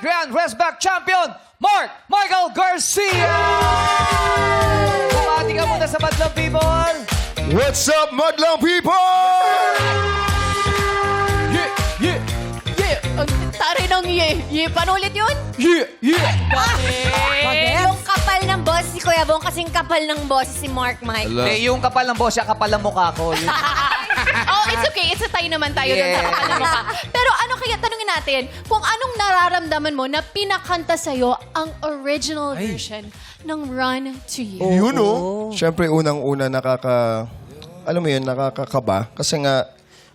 Grand Westback Champion, Michael Garcia! Bumati ka muna sa Madlang People! What's up, Madlang people? Yeah, yeah, Yeah, ang taray ng yeah. Paano ulit yun? yeah, yeah! Yung kapal ng boss si Kuya Bong, kasing kapal ng boss si Mark Mike. Yung kapal ng boss, yung kapal ng mukha ko. Oh, it's okay. It's a tayo naman tayo doon Yeah. sa kapal ng mukha. Pero ano kaya, tanungin natin, kung anong nararamdaman mo na pinakanta sa'yo ang original version ng Run to You. Yun, oh. Siyempre, unang-una, alam mo yun, nakakakaba. Kasi nga,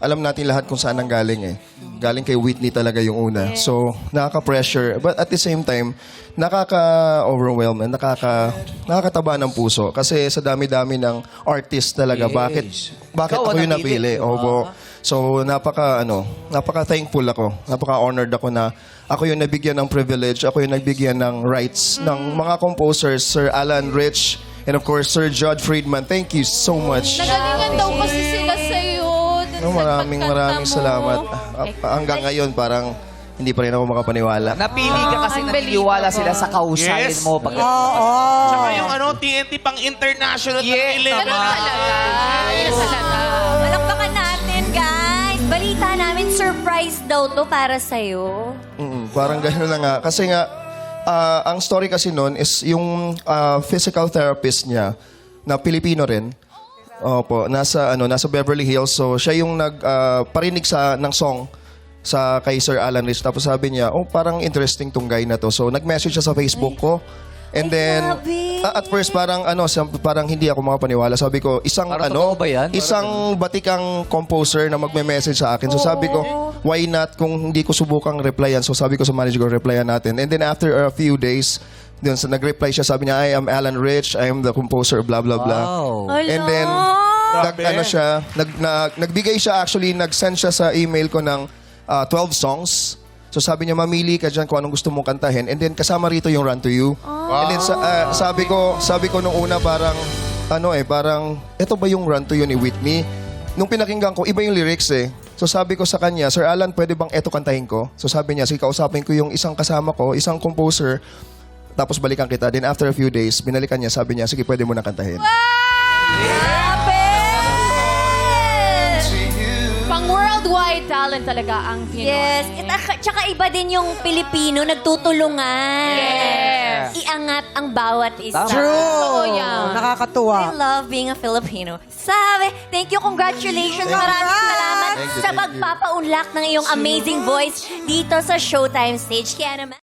alam natin lahat kung saan ang galing eh. Galing kay Whitney talaga yung una. So, nakaka-pressure. But at the same time, nakaka-overwhelm and nakakataba ng puso. Kasi sa dami-dami ng artist talaga, bakit Ikaw ako ang yung napili. napili? Opo. So, napaka-thankful ako. Napaka-honored ako na ako yung nabigyan ng privilege, ako yung nabigyan ng rights ng mga composers, Sir Alan Rich, and of course, Sir Judge Friedman. Thank you so much. Nagalingan daw kasi sila sa'yo. Maraming salamat. Hanggang ngayon, parang hindi pa rin ako makapaniwala. Napili ka kasi naniniwala sila sa kausayan Yes. mo. Pag Tsaka yung TNT pang international Yeah. na Ganun talaga. Ganun talaga. Palakpakan natin, guys. Balita namin, surprise daw to para sa'yo. Parang gano'n na nga. Kasi nga, ang story kasi noon is yung physical therapist niya, na Pilipino rin, opo, nasa Beverly Hills. So, siya yung nagparinig ng song sa kay Sir Alan Rich. Tapos sabi niya, parang interesting tong guy na to. So, nag-message siya sa Facebook ko. And then, grabe. at first parang parang hindi ako makapaniwala. Sabi ko, isang Parang totoo ba yan? isang batikang composer na magme-message sa akin. So sabi ko, why not kung hindi ko subukang replyan. So sabi ko sa manager ko, replyan natin. And then after a few days, dun, so nag-reply siya, sabi niya, I am Alan Rich, I am the composer, blah, blah, blah. And then, nagbigay siya actually, nag-send siya sa email ko ng 12 songs. So sabi niya, mamili ka dyan kung anong gusto mong kantahin. And then kasama rito yung Run to You. And then sabi ko nung una parang, parang, eto ba yung Run to You ni Whitney? Nung pinakinggan ko, iba yung lyrics eh. So sabi ko sa kanya, Sir Alan, pwede bang eto kantahin ko? So sabi niya, sige, kausapin ko yung isang kasama ko, isang composer, tapos balikan kita. Then after a few days, binalikan niya, sabi niya, sige, pwede mo na kantahin. Grabe! Pang worldwide talent talaga ang Pinoy. Yes. Tsaka iba din yung Pilipino, nagtutulungan. Yes. Iangat ang bawat isa. Tama. Oo yan. Nakakatuwa. I love being a Filipino. Sabi, thank you, congratulations. Maraming salamat Thank you, sa thank you. pagpapaunlak ng iyong amazing voice dito sa Showtime stage. Kaya naman,